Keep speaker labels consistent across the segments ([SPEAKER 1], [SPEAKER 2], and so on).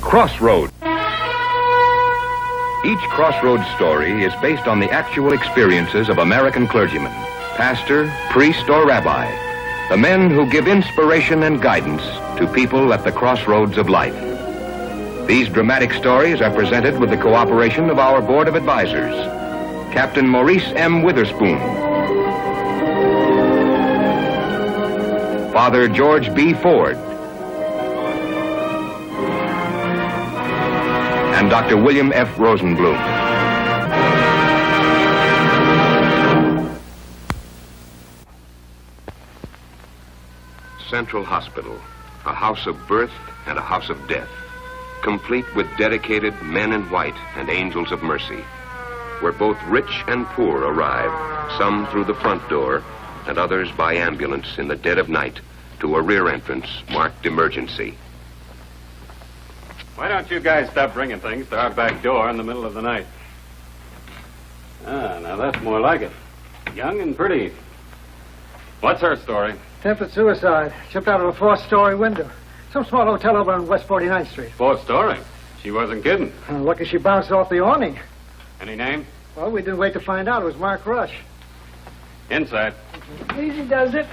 [SPEAKER 1] Crossroad. Each crossroads story is based on the actual experiences of American clergymen, pastor, priest, or rabbi, the men who give inspiration and guidance to people at the crossroads of life. These dramatic stories are presented with the cooperation of our Board of Advisors, Captain Maurice M. Witherspoon, Father George B. Ford, and Dr. William F. Rosenblum. Central Hospital, a house of birth and a house of death, complete with dedicated men in white and angels of mercy, where both rich and poor arrive, some through the front door and others by ambulance in the dead of night to a rear entrance marked emergency.
[SPEAKER 2] Why don't you guys stop bringing things to our back door in the middle of the night? Ah, now that's more like it. Young and pretty. What's her story?
[SPEAKER 3] Attempted suicide. Jumped out of a fourth-story window. Some small hotel over on West 49th Street.
[SPEAKER 2] Fourth story? She wasn't kidding.
[SPEAKER 3] Lucky she bounced off the awning.
[SPEAKER 2] Any name?
[SPEAKER 3] Well, we didn't wait to find out. It was Mark Rush.
[SPEAKER 2] Inside.
[SPEAKER 3] Easy does it.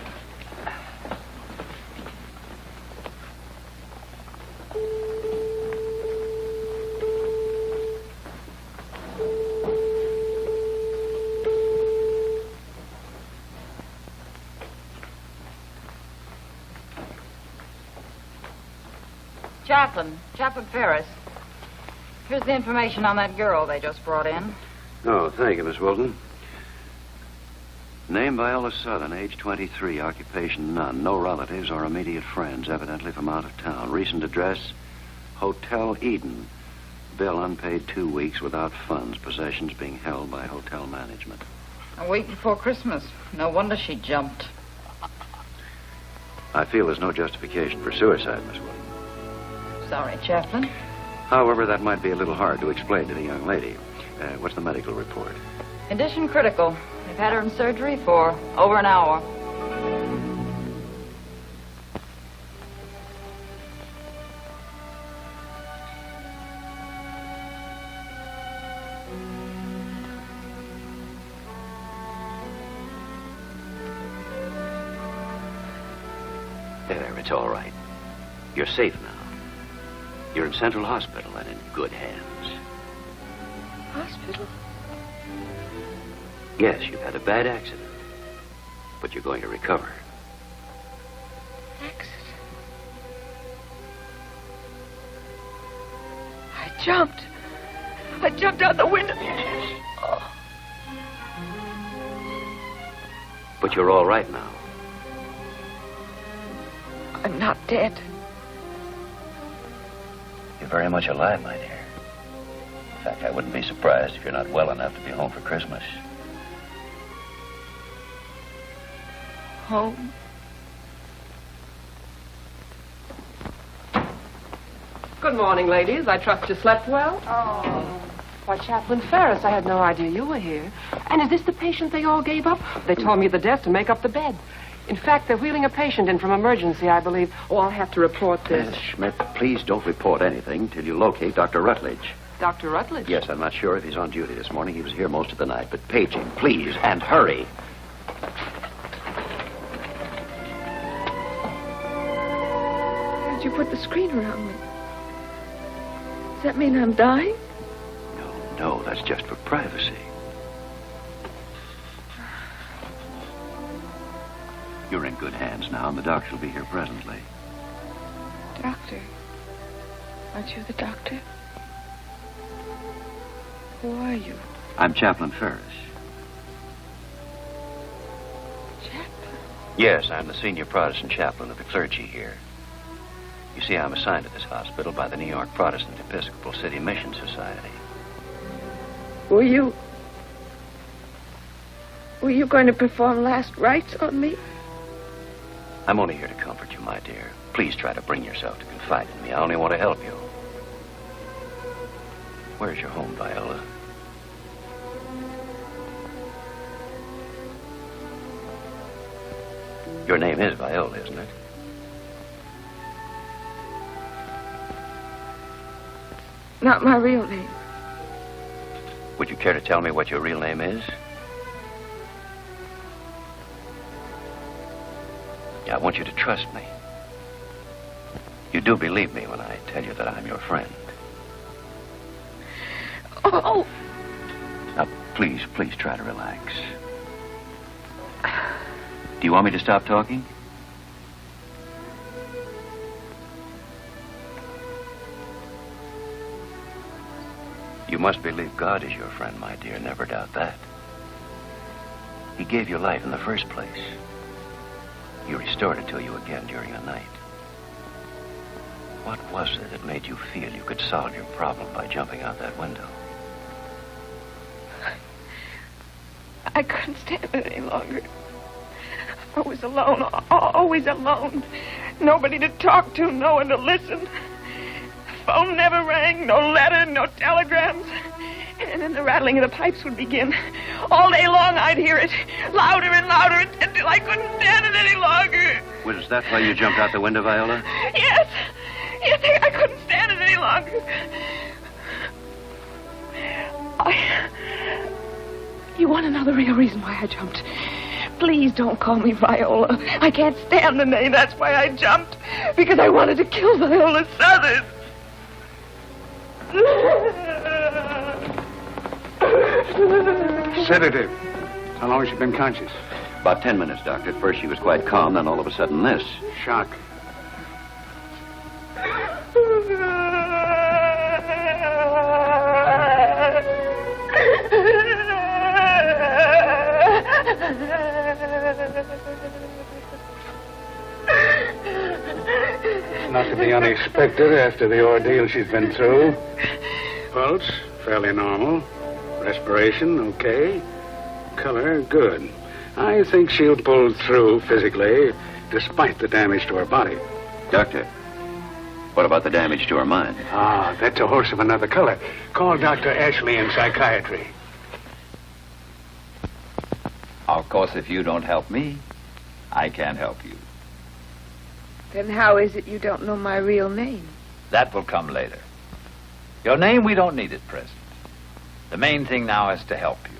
[SPEAKER 4] Chaplain Ferris. Here's the information on that girl they just brought in.
[SPEAKER 5] Oh, thank you, Miss Wilson. Name Viola Southern, age 23, occupation none, no relatives or immediate friends, evidently from out of town. Recent address, Hotel Eden. Bill unpaid 2 weeks without funds, possessions being held by hotel management.
[SPEAKER 4] A week before Christmas. No wonder she jumped.
[SPEAKER 5] I feel there's no justification for suicide, Miss Wilson.
[SPEAKER 4] Sorry, Chaplain.
[SPEAKER 5] However, that might be a little hard to explain to the young lady. What's the medical report?
[SPEAKER 4] Condition critical. They've had her in surgery for over an hour.
[SPEAKER 5] There, it's all right. You're safe now. You're in Central Hospital and in good hands.
[SPEAKER 6] Hospital?
[SPEAKER 5] Yes, you've had a bad accident. But you're going to recover.
[SPEAKER 6] Accident? I jumped. I jumped out the window.
[SPEAKER 5] Yes. Oh. But you're all right now.
[SPEAKER 6] I'm not dead.
[SPEAKER 5] You're very much alive, my dear. In fact, I wouldn't be surprised if you're not well enough to be home for Christmas.
[SPEAKER 6] Home?
[SPEAKER 7] Good morning, ladies. I trust you slept well.
[SPEAKER 4] Oh.
[SPEAKER 7] Why, Chaplain Ferris, I had no idea you were here. And is this the patient they all gave up? They told me the death to make up the bed. In fact, they're wheeling a patient in from emergency, I believe. Oh, I'll have to report this.
[SPEAKER 5] Miss Schmidt, please don't report anything till you locate Dr. Rutledge.
[SPEAKER 7] Dr. Rutledge?
[SPEAKER 5] Yes, I'm not sure if he's on duty this morning. He was here most of the night. But page him, please, and hurry.
[SPEAKER 6] Why did you put the screen around me? Does that mean I'm dying?
[SPEAKER 5] No, that's just for privacy. You're in good hands now, and the doctor will be here presently.
[SPEAKER 6] Doctor? Aren't you the doctor? Who are you?
[SPEAKER 5] I'm Chaplain Ferris.
[SPEAKER 6] Chaplain?
[SPEAKER 5] Yes, I'm the senior Protestant chaplain of the clergy here. You see, I'm assigned to this hospital by the New York Protestant Episcopal City Mission Society.
[SPEAKER 6] Were you going to perform last rites on me?
[SPEAKER 5] I'm only here to comfort you, my dear. Please try to bring yourself to confide in me. I only want to help you. Where's your home, Viola? Your name is Viola, isn't it?
[SPEAKER 6] Not my real name.
[SPEAKER 5] Would you care to tell me what your real name is? I want you to trust me. You do believe me when I tell you that I'm your friend.
[SPEAKER 6] Oh!
[SPEAKER 5] Now, please try to relax. Do you want me to stop talking? You must believe God is your friend, my dear. Never doubt that. He gave you life in the first place. He restored it to you again during the night. What was it that made you feel you could solve your problem by jumping out that window?
[SPEAKER 6] I couldn't stand it any longer. I was alone, always alone. Nobody to talk to, no one to listen. The phone never rang, no letter, no telegrams. And then the rattling of the pipes would begin. All day long I'd hear it, louder and louder, until I couldn't stand it any longer.
[SPEAKER 5] Was that why you jumped out the window, Viola?
[SPEAKER 6] Yes, I couldn't stand it any longer. You want to know the real reason why I jumped? Please don't call me Viola. I can't stand the name. That's why I jumped. Because I wanted to kill Viola Southern.
[SPEAKER 8] Sedative. How long has she been conscious?
[SPEAKER 5] About 10 minutes, Doctor. At first she was quite calm, then all of a sudden this.
[SPEAKER 8] Shock. Not to be unexpected after the ordeal she's been through. Pulse, fairly normal. Respiration, okay. Color, good. I think she'll pull through physically, despite the damage to her body.
[SPEAKER 5] Doctor, what about the damage to her mind?
[SPEAKER 8] Ah, that's a horse of another color. Call Dr. Ashley in psychiatry.
[SPEAKER 9] Of course, if you don't help me, I can't help you.
[SPEAKER 6] Then how is it you don't know my real name?
[SPEAKER 9] That will come later. Your name we don't need at present. The main thing now is to help you.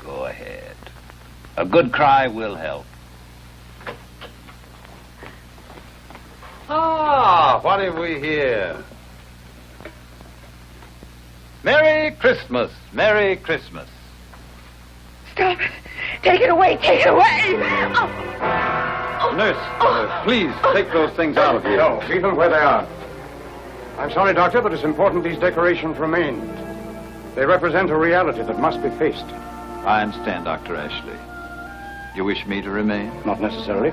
[SPEAKER 9] Go ahead. A good cry will help. Ah, what have we here? Merry Christmas, Merry Christmas.
[SPEAKER 6] Stop it. Take it away, take it away.
[SPEAKER 9] Nurse, please take those things out of here.
[SPEAKER 8] No, leave them where they are. I'm sorry, Doctor, but it's important these decorations remain. They represent a reality that must be faced.
[SPEAKER 9] I understand, Dr. Ashley. You wish me to remain?
[SPEAKER 8] Not necessarily.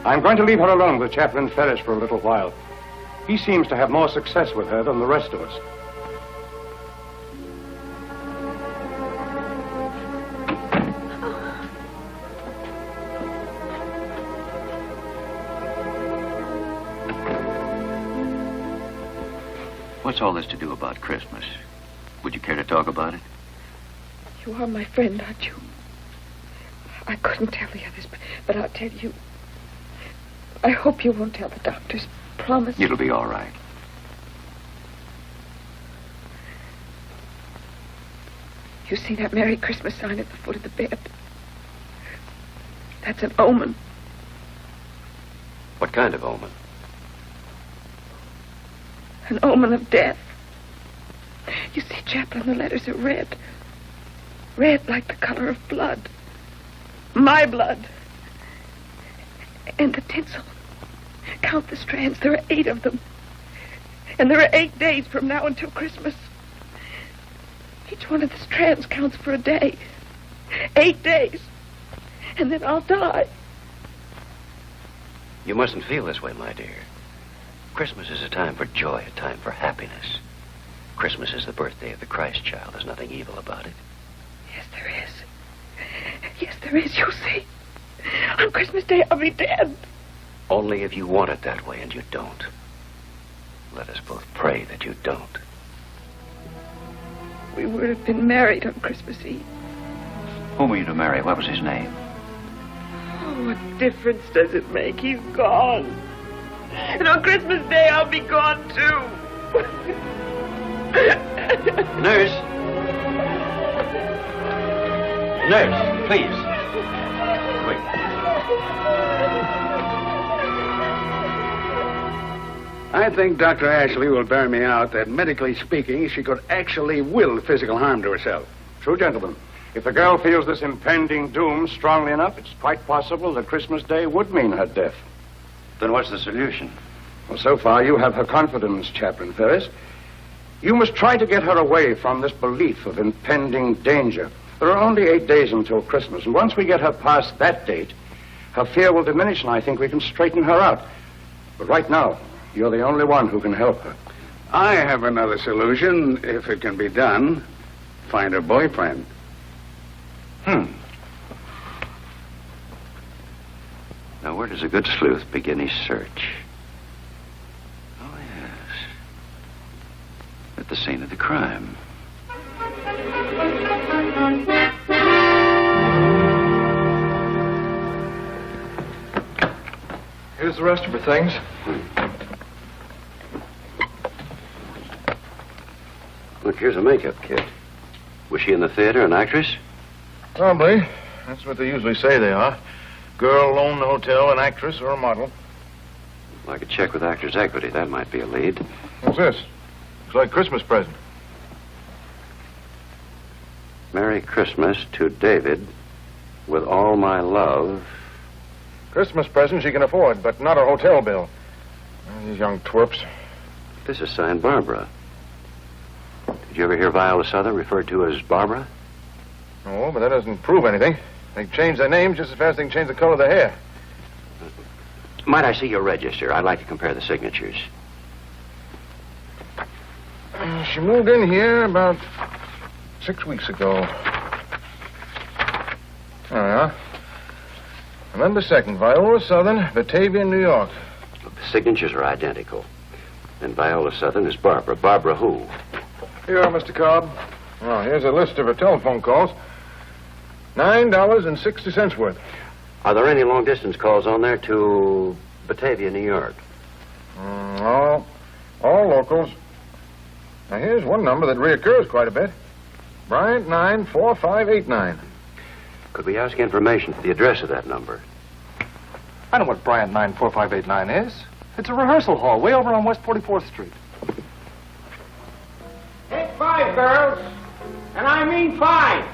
[SPEAKER 8] I'm going to leave her alone with Chaplain Ferris for a little while. He seems to have more success with her than the rest of us.
[SPEAKER 5] What's all this to do about Christmas? Would you care to talk about it?
[SPEAKER 6] You are my friend, aren't you? I couldn't tell the others, but I'll tell you. I hope you won't tell the doctors. Promise.
[SPEAKER 5] It'll be all right.
[SPEAKER 6] You see that Merry Christmas sign at the foot of the bed? That's an omen.
[SPEAKER 5] What kind of omen?
[SPEAKER 6] An omen of death. You see, Chaplain, the letters are red. Red like the color of blood. My blood. And the tinsel. Count the strands. There are 8 of them. And there are 8 days from now until Christmas. Each one of the strands counts for a day. 8 days. And then I'll die.
[SPEAKER 5] You mustn't feel this way, my dear. Christmas is a time for joy, a time for happiness. Christmas is the birthday of the Christ child. There's nothing evil about it.
[SPEAKER 6] Yes, there is. Yes, there is. You'll see. On Christmas Day, I'll be dead.
[SPEAKER 5] Only if you want it that way, and you don't. Let us both pray that you don't.
[SPEAKER 6] We would have been married on Christmas Eve.
[SPEAKER 5] Whom were you to marry? What was his name?
[SPEAKER 6] Oh, what difference does it make? He's gone. And on Christmas Day, I'll be gone, too.
[SPEAKER 5] Nurse. Nurse, please. Quick.
[SPEAKER 8] I think Dr. Ashley will bear me out that, medically speaking, she could actually will physical harm to herself.
[SPEAKER 10] True, gentlemen. If the girl feels this impending doom strongly enough, it's quite possible that Christmas Day would mean her death.
[SPEAKER 5] Then what's the solution?
[SPEAKER 10] Well, so far you have her confidence, Chaplain Ferris. You must try to get her away from this belief of impending danger. There are only 8 days until Christmas, and once we get her past that date, her fear will diminish, and I think we can straighten her out. But right now, you're the only one who can help her.
[SPEAKER 8] I have another solution, if it can be done. Find her boyfriend.
[SPEAKER 5] Now, where does a good sleuth begin his search? Oh, yes. At the scene of the crime.
[SPEAKER 11] Here's the rest of her things.
[SPEAKER 5] Look, here's a makeup kit. Was she in the theater, an actress?
[SPEAKER 11] Probably. That's what they usually say they are. Girl owned the hotel, an actress or a model.
[SPEAKER 5] I could check with Actors Equity. That might be a lead.
[SPEAKER 11] What's this? Looks like a Christmas present.
[SPEAKER 5] Merry Christmas to David, with all my love.
[SPEAKER 11] Christmas present she can afford, but not a hotel bill. These young twerps.
[SPEAKER 5] This is signed Barbara. Did you ever hear Viola Southern referred to as Barbara?
[SPEAKER 11] No, but that doesn't prove anything. They can change their names just as fast as they can change the color of their hair.
[SPEAKER 5] Might I see your register? I'd like to compare the signatures.
[SPEAKER 11] She moved in here about 6 weeks ago. Oh, yeah. November 2nd, Viola Southern, Batavia, New York.
[SPEAKER 5] The signatures are identical. And Viola Southern is Barbara. Barbara who?
[SPEAKER 11] Here, Mr. Cobb. Oh, here's a list of her telephone calls. $9.60 worth.
[SPEAKER 5] Are there any long-distance calls on there to Batavia, New York?
[SPEAKER 11] All locals. Now, here's one number that reoccurs quite a bit. Bryant 94589.
[SPEAKER 5] Could we ask information for the address of that number?
[SPEAKER 11] I know what Bryant 94589 is. It's a rehearsal hall way over on West 44th Street.
[SPEAKER 3] Take 5, girls. And I mean 5.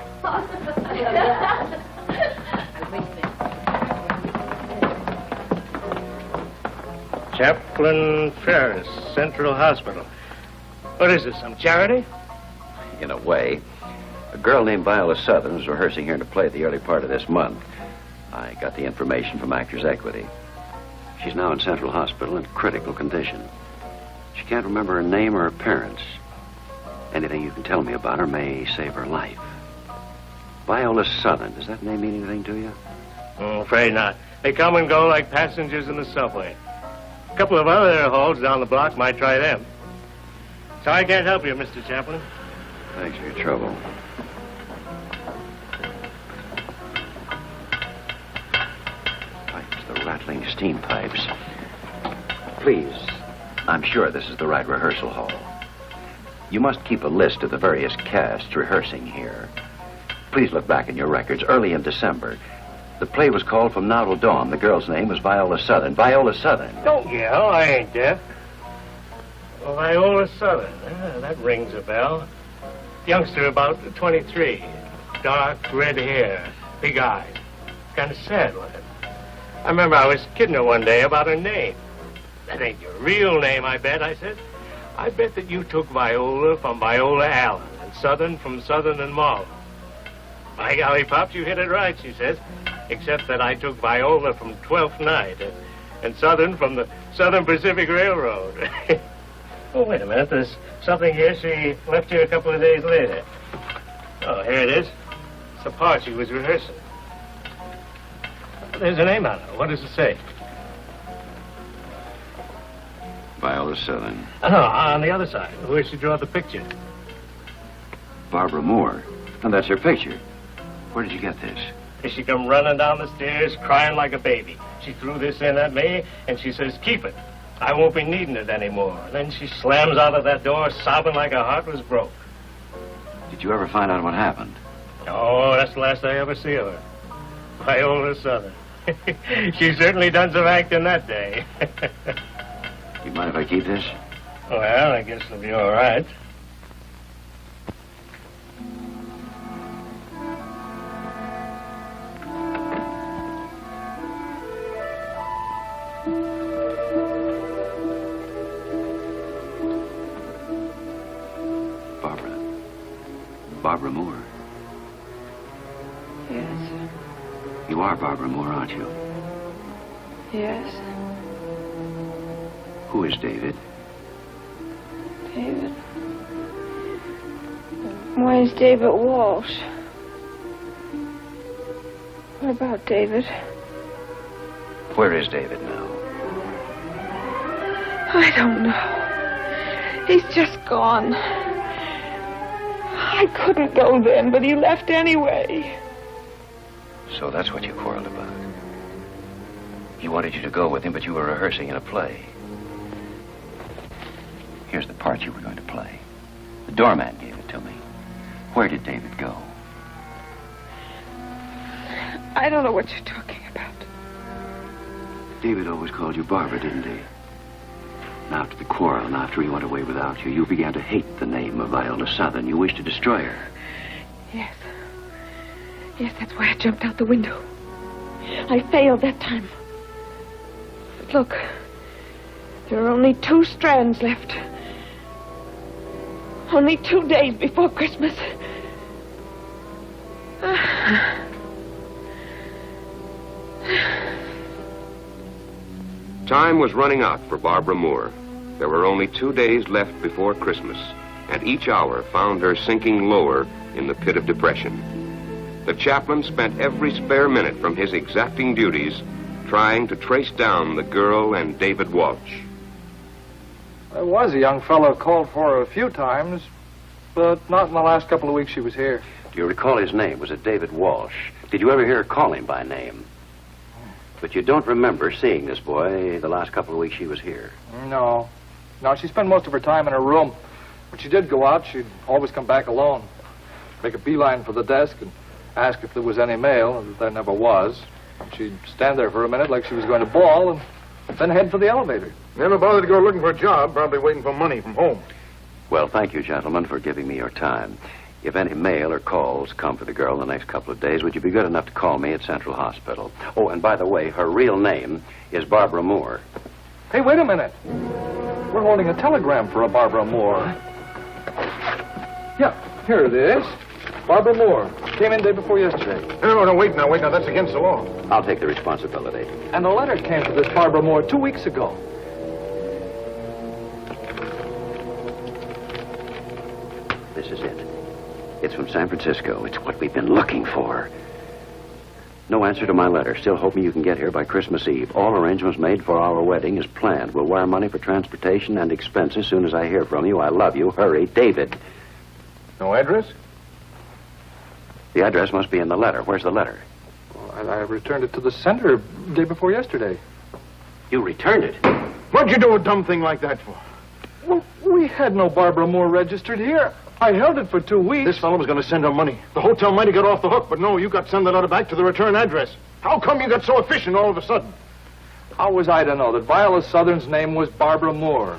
[SPEAKER 12] Chaplain Ferris, Central Hospital. What is this, some charity?
[SPEAKER 5] In a way. A girl named Viola Southern is rehearsing here to play the early part of this month. I got the information from Actors Equity. She's now in Central Hospital in critical condition. She can't remember her name or her parents. Anything you can tell me about her may save her life. Viola Southern, does that name mean anything to you?
[SPEAKER 12] I'm afraid not. They come and go like passengers in the subway. A couple of other halls down the block might try them. So I can't help you, Mr. Chaplain.
[SPEAKER 5] Thanks for your trouble. Pipes, the rattling steam pipes. Please, I'm sure this is the right rehearsal hall. You must keep a list of the various casts rehearsing here. Please look back in your records. Early in December, the play was called From Now Till Dawn. The girl's name was Viola Southern. Viola Southern.
[SPEAKER 12] Don't yell, I ain't deaf. Well, Viola Southern, that rings a bell. Youngster about 23. Dark red hair, big eyes. Kind of sad looking. I remember I was kidding her one day about her name. That ain't your real name, I bet, I said. I bet that you took Viola from Viola Allen and Southern from Southern and Marlin. By golly, Pops, you hit it right, she says. Except that I took Viola from 12th Night and Southern from the Southern Pacific Railroad. Oh, wait a minute. There's something here. She left here a couple of days later. Oh, here it is. It's the part she was rehearsing. There's a name on it. What does it say?
[SPEAKER 5] Viola Southern.
[SPEAKER 12] Oh, no, on the other side, where she drew the picture.
[SPEAKER 5] Barbara Moore. Oh, that's her picture. Where did you get this?
[SPEAKER 12] She come running down the stairs, crying like a baby. She threw this in at me, and she says, keep it. I won't be needing it anymore. Then she slams out of that door sobbing like her heart was broke.
[SPEAKER 5] Did you ever find out what happened?
[SPEAKER 12] Oh, that's the last I ever see of her. My oldest Southern. She certainly done some acting that day.
[SPEAKER 5] You mind if I keep this?
[SPEAKER 12] Well, I guess it'll be all right.
[SPEAKER 5] Barbara Moore.
[SPEAKER 6] Yes.
[SPEAKER 5] You are Barbara Moore, aren't you?
[SPEAKER 6] Yes.
[SPEAKER 5] Who is David?
[SPEAKER 6] David. Where's David Walsh? What about David?
[SPEAKER 5] Where is David now?
[SPEAKER 6] I don't know. He's just gone. I couldn't go then, but he left anyway.
[SPEAKER 5] So that's what you quarreled about. He wanted you to go with him, but you were rehearsing in a play. Here's the part you were going to play. The doorman gave it to me. Where did David go?
[SPEAKER 6] I don't know what you're talking about.
[SPEAKER 5] David always called you Barbara, didn't he? And after the quarrel and after he went away without you, you began to hate the name of Viola Southern. You wished to destroy her.
[SPEAKER 6] Yes. Yes, that's why I jumped out the window. I failed that time. But look, there are only 2 strands left. Only 2 days before Christmas.
[SPEAKER 1] Time was running out for Barbara Moore. There were only 2 days left before Christmas, and each hour found her sinking lower in the pit of depression. The chaplain spent every spare minute from his exacting duties trying to trace down the girl and David Walsh.
[SPEAKER 3] There was a young fellow called for her a few times, but not in the last couple of weeks she was here.
[SPEAKER 5] Do you recall his name? Was it David Walsh? Did you ever hear her call him by name? But you don't remember seeing this boy the last couple of weeks she was here?
[SPEAKER 3] No. No, she spent most of her time in her room. When she did go out, she'd always come back alone. Make a beeline for the desk and ask if there was any mail, and there never was. She'd stand there for a minute like she was going to bawl, and then head for the elevator.
[SPEAKER 11] Never bothered to go looking for a job, probably waiting for money from home.
[SPEAKER 5] Well, thank you, gentlemen, for giving me your time. If any mail or calls come for the girl in the next couple of days, would you be good enough to call me at Central Hospital? Oh, and by the way, her real name is Barbara Moore.
[SPEAKER 3] Hey, wait a minute. We're holding a telegram for a Barbara Moore. Yeah, here it is. Barbara Moore. Came in day before yesterday.
[SPEAKER 11] No, wait now. That's against the law.
[SPEAKER 5] I'll take the responsibility.
[SPEAKER 3] And a letter came to this Barbara Moore 2 weeks ago.
[SPEAKER 5] This is it. It's from San Francisco. It's what we've been looking for. No answer to my letter. Still hoping you can get here by Christmas Eve. All arrangements made for our wedding is planned. We'll wire money for transportation and expenses as soon as I hear from you. I love you. Hurry. David.
[SPEAKER 11] No address?
[SPEAKER 5] The address must be in the letter. Where's the letter?
[SPEAKER 3] Well, I returned it to the center day before yesterday.
[SPEAKER 5] You returned it?
[SPEAKER 11] What'd you do a dumb thing like that for?
[SPEAKER 3] Well, we had no Barbara Moore registered here. I held it for 2 weeks.
[SPEAKER 11] This fellow was going to send her money. The hotel might have got off the hook, but no, you got to send the letter back to the return address. How come you got so efficient all of a sudden?
[SPEAKER 3] How was I to know that Viola Southern's name was Barbara Moore?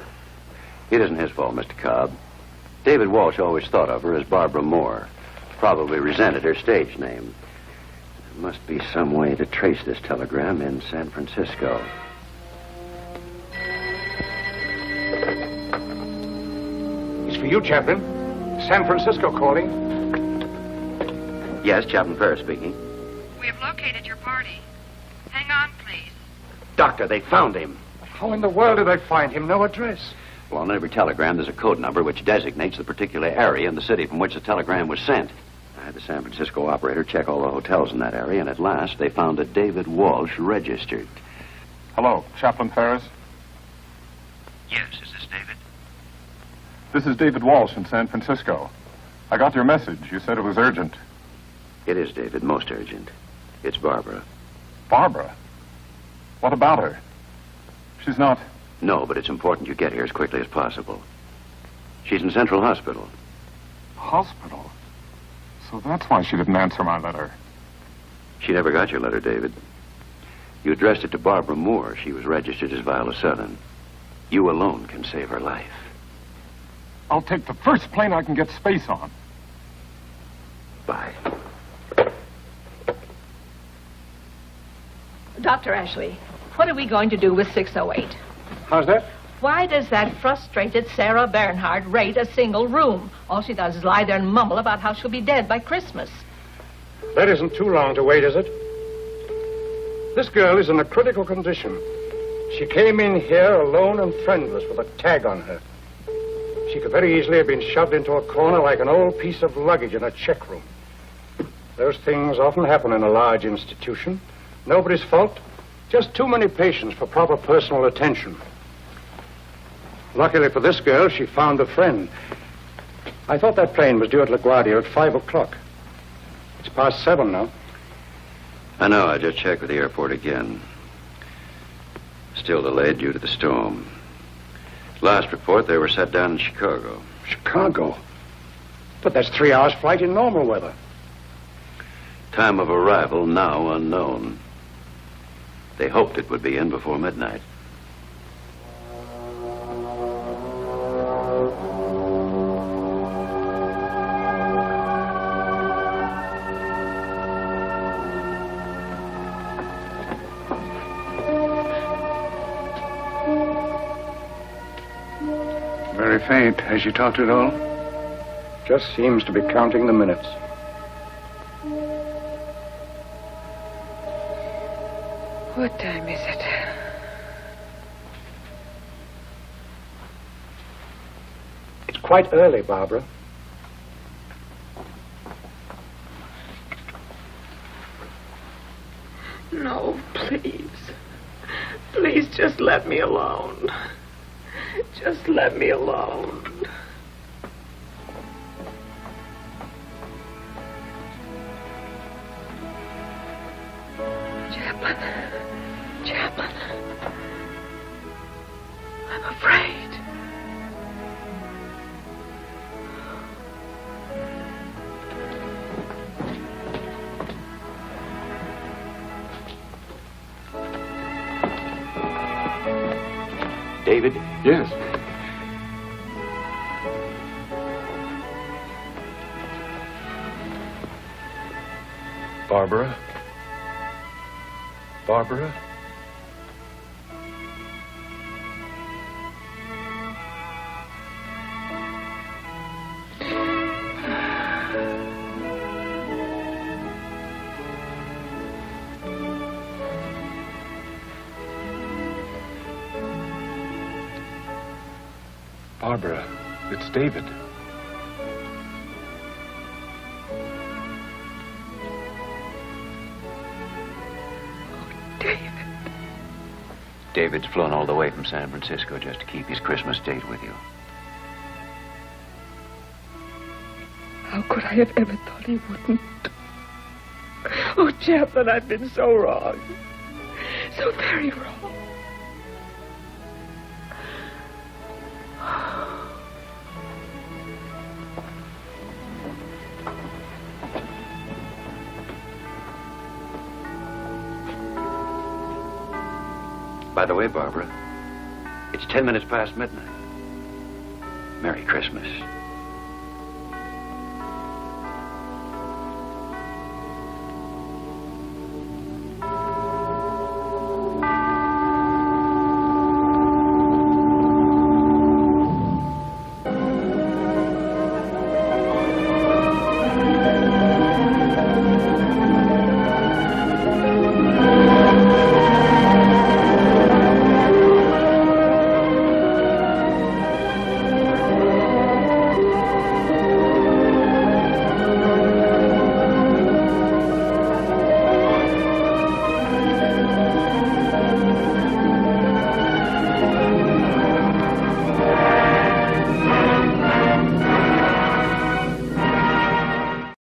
[SPEAKER 5] It isn't his fault, Mr. Cobb. David Walsh always thought of her as Barbara Moore. Probably resented her stage name. There must be some way to trace this telegram in San Francisco.
[SPEAKER 10] It's for you, Chaplain. San Francisco calling.
[SPEAKER 5] Yes, Chaplain Ferris speaking.
[SPEAKER 4] We have located your party. Hang on, please.
[SPEAKER 5] Doctor, they found him.
[SPEAKER 10] How in the world did I find him? No address.
[SPEAKER 5] Well, on every telegram, there's a code number which designates the particular area in the city from which the telegram was sent. I had the San Francisco operator check all the hotels in that area, and at last they found a David Walsh registered.
[SPEAKER 13] Hello, Chaplain Ferris?
[SPEAKER 5] Yes, is this David?
[SPEAKER 13] This is David Walsh in San Francisco. I got your message. You said it was urgent.
[SPEAKER 5] It is, David, most urgent. It's Barbara.
[SPEAKER 13] Barbara? What about her? She's not...
[SPEAKER 5] No, but it's important you get here as quickly as possible. She's in Central Hospital.
[SPEAKER 13] Hospital? So that's why she didn't answer my letter.
[SPEAKER 5] She never got your letter, David. You addressed it to Barbara Moore. She was registered as Viola Southern. You alone can save her life.
[SPEAKER 13] I'll take the first plane I can get space on.
[SPEAKER 5] Bye.
[SPEAKER 14] Dr. Ashley, what are we going to do with 608?
[SPEAKER 10] How's that?
[SPEAKER 14] Why does that frustrated Sarah Bernhardt rate a single room? All she does is lie there and mumble about how she'll be dead by Christmas.
[SPEAKER 10] That isn't too long to wait, is it? This girl is in a critical condition. She came in here alone and friendless with a tag on her. She could very easily have been shoved into a corner like an old piece of luggage in a check room. Those things often happen in a large institution. Nobody's fault. Just too many patients for proper personal attention. Luckily for this girl, she found a friend. I thought that plane was due at LaGuardia at 5 o'clock. It's past 7 now.
[SPEAKER 5] I know. I just checked with the airport again. Still delayed due to the storm. Last report, they were set down in Chicago.
[SPEAKER 10] Chicago? But that's 3 hours flight in normal weather.
[SPEAKER 5] Time of arrival now unknown. They hoped it would be in before midnight.
[SPEAKER 8] Very faint. Has she talked at all?
[SPEAKER 10] Just seems to be counting the minutes.
[SPEAKER 6] What time is it?
[SPEAKER 10] It's quite early, Barbara.
[SPEAKER 6] No, please. Please just let me alone. Just let me alone. Chaplain. I'm afraid.
[SPEAKER 5] David?
[SPEAKER 13] Yes. Barbara? Barbara? Barbara, it's David.
[SPEAKER 5] David's flown all the way from San Francisco just to keep his Christmas date with you.
[SPEAKER 6] How could I have ever thought he wouldn't? Oh, Chaplain, I've been so wrong. So very wrong.
[SPEAKER 5] By the way, Barbara, it's 10 minutes past midnight. Merry Christmas.